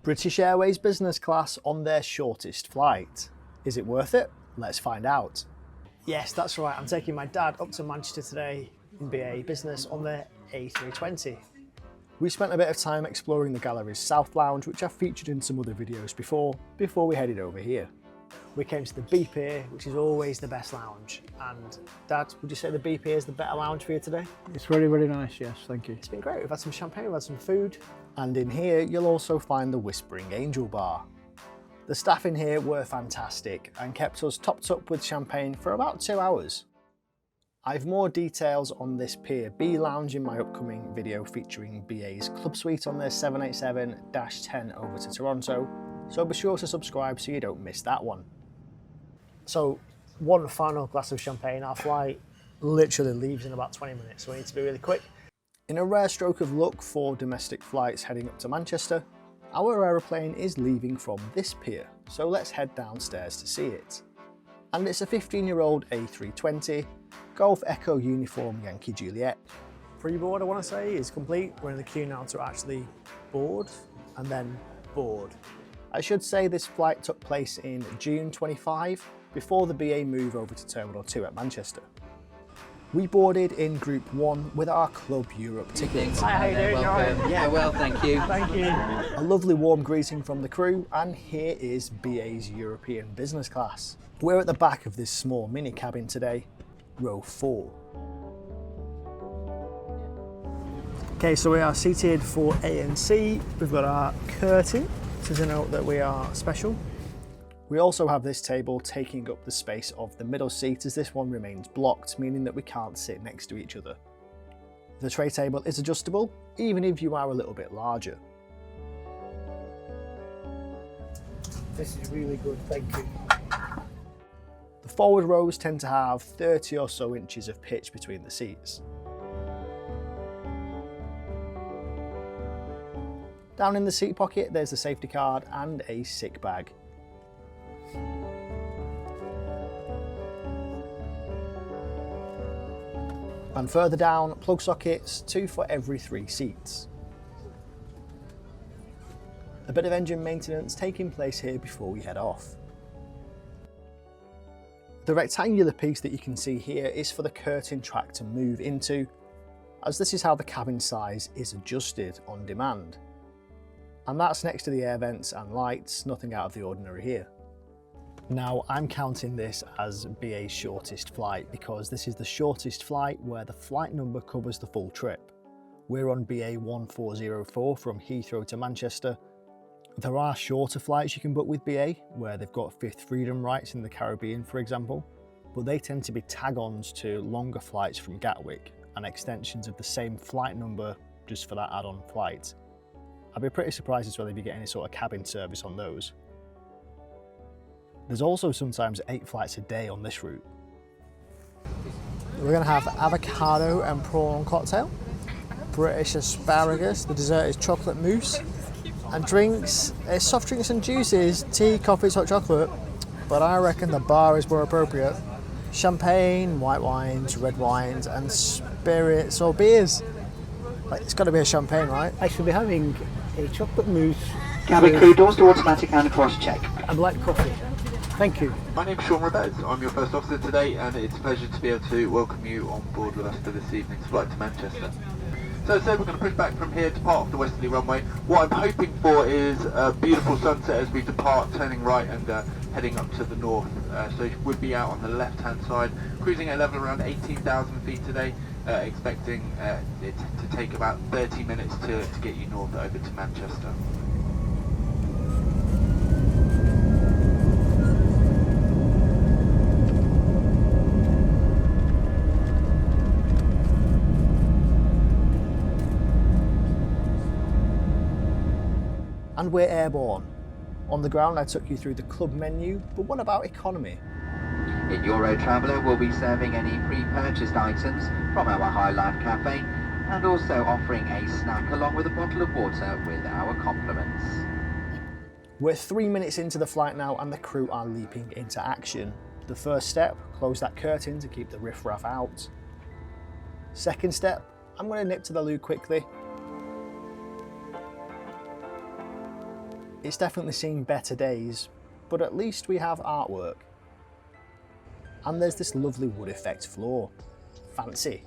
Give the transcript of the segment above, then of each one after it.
British Airways business class on their shortest flight. Is it worth it? Let's find out. Yes, that's right. I'm taking my dad up to Manchester today in BA Business on their A320. We spent a bit of time exploring the gallery's South Lounge, which I've featured in some other videos before we headed over here. We came to the B pier, which is always the best lounge. And Dad, would you say the B pier is the better lounge for you today? It's very, very nice, yes, thank you. It's been great. We've had some champagne, we've had some food. And in here, you'll also find the Whispering Angel Bar. The staff in here were fantastic and kept us topped up with champagne for about 2 hours. I've more details on this Pier B lounge in my upcoming video featuring BA's Club Suite on their 787-10 over to Toronto, so be sure to subscribe so you don't miss that one. So, one final glass of champagne. Our flight literally leaves in about 20 minutes, so we need to be really quick. In a rare stroke of luck for domestic flights heading up to Manchester, our aeroplane is leaving from this pier, so let's head downstairs to see it. And it's a 15-year-old A320, Golf Echo Uniform Yankee Juliet. Pre-board, I want to say, is complete. We're in the queue now to actually board and then board. I should say this flight took place in June 25, before the BA move over to Terminal 2 at Manchester. We boarded in Group 1 with our Club Europe tickets. Hi, how you doing? Welcome. Yeah, well, thank you. Thank you. A lovely warm greeting from the crew, and here is BA's European business class. We're at the back of this small mini cabin today, row 4. Okay, so we are seated for A and C. We've got our curtain to denote that we are special. We also have this table taking up the space of the middle seat, as this one remains blocked, meaning that we can't sit next to each other. The tray table is adjustable, even if you are a little bit larger. This is really good, thank you. The forward rows tend to have 30 or so inches of pitch between the seats. Down in the seat pocket, there's the safety card and a sick bag. And further down, plug sockets, 2 for every 3 seats. A bit of engine maintenance taking place here before we head off. The rectangular piece that you can see here is for the curtain track to move into, as this is how the cabin size is adjusted on demand. And that's next to the air vents and lights, nothing out of the ordinary here. Now, I'm counting this as BA's shortest flight because this is the shortest flight where the flight number covers the full trip. We're on BA 1404 from Heathrow to Manchester. There are shorter flights you can book with BA where they've got Fifth Freedom rights in the Caribbean, for example, but they tend to be tag-ons to longer flights from Gatwick and extensions of the same flight number just for that add-on flight. I'd be pretty surprised as well if you get any sort of cabin service on those. There's also sometimes 8 flights a day on this route. We're going to have avocado and prawn cocktail, British asparagus, the dessert is chocolate mousse, and drinks, soft drinks and juices, tea, coffees, hot chocolate, but I reckon the bar is more appropriate. Champagne, white wines, red wines, and spirits or beers. Like, it's got to be a champagne, right? I should be having a chocolate mousse. Cabin crew, doors to automatic and cross-check. And black coffee. Thank you. My name's Sean Rebez. I'm your first officer today, and it's a pleasure to be able to welcome you on board with us for this evening's flight to Manchester. So we're going to push back from here, depart off the westerly runway. What I'm hoping for is a beautiful sunset as we depart, turning right and heading up to the north. So we'll be out on the left-hand side, cruising at a level around 18,000 feet today, expecting it to take about 30 minutes to get you north over to Manchester. And we're airborne. On the ground I took you through the club menu, but what about economy? In Euro Traveller, we'll be serving any pre-purchased items from our High Life Cafe and also offering a snack along with a bottle of water with our compliments. We're 3 minutes into the flight now and the crew are leaping into action. The first step, close that curtain to keep the riffraff out. Second step, I'm going to nip to the loo quickly. It's definitely seen better days, but at least we have artwork. And there's this lovely wood effect floor. Fancy.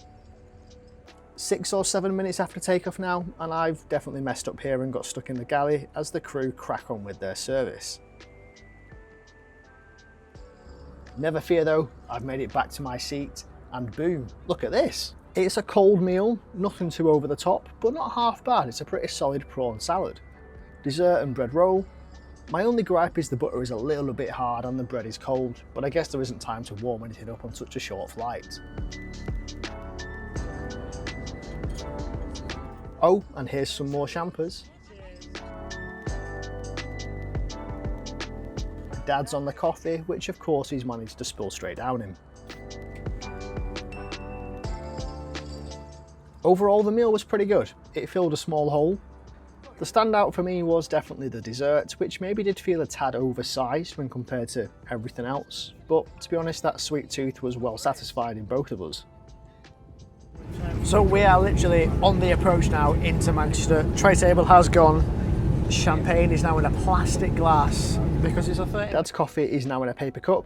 6 or 7 minutes after takeoff now, and I've definitely messed up here and got stuck in the galley as the crew crack on with their service. Never fear though, I've made it back to my seat, and boom, look at this. It's a cold meal, nothing too over the top, but not half bad. It's a pretty solid prawn salad. Dessert and bread roll. My only gripe is the butter is a little bit hard and the bread is cold, but I guess there isn't time to warm anything up on such a short flight. Oh, and here's some more champers. Dad's on the coffee, which of course he's managed to spill straight down him. Overall, the meal was pretty good. It filled a small hole. The standout for me was definitely the dessert, which maybe did feel a tad oversized when compared to everything else, but to be honest, that sweet tooth was well satisfied in both of us. So we are literally on the approach now into Manchester. Tray table has gone. Champagne is now in a plastic glass because it's a 30. Dad's coffee is now in a paper cup.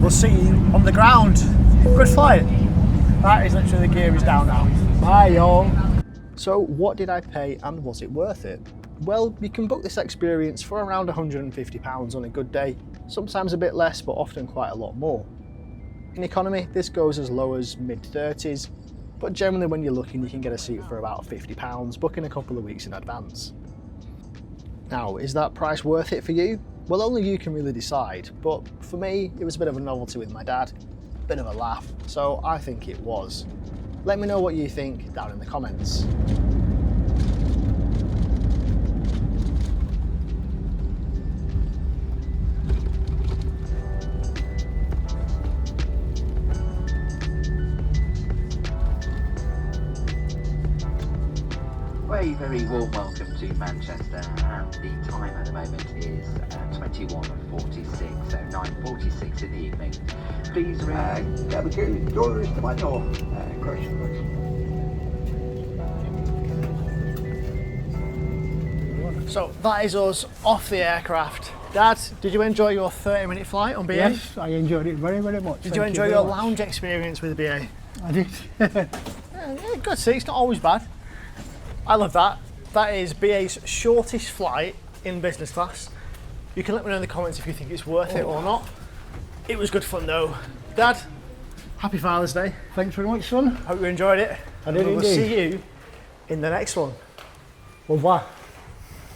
We'll see you on the ground. Good flight. That is literally the gear is down now. Bye y'all. So what did I pay and was it worth it? Well, you can book this experience for around £150 on a good day, sometimes a bit less but often quite a lot more. In economy, this goes as low as mid-30s, but generally when you're looking you can get a seat for about £50, booking a couple of weeks in advance. Now, is that price worth it for you? Well, only you can really decide, but for me it was a bit of a novelty with my dad, a bit of a laugh, so I think it was. Let me know what you think down in the comments. A very warm welcome to Manchester, and the time at the moment is 21:46, so 9:46 in the evening. Please So that is us off the aircraft. Dad, did you enjoy your 30-minute flight on BA? Yes, I enjoyed it very, very much. Did you enjoy your lounge experience with BA? I did. Yeah, good seats, not always bad. I love that. That is BA's shortest flight in business class. You can let me know in the comments if you think it's worth it or not. It was good fun though. Dad, happy Father's Day. Thanks very much, son. Hope you enjoyed it. I did We'll indeed. see you in the next one. Au revoir.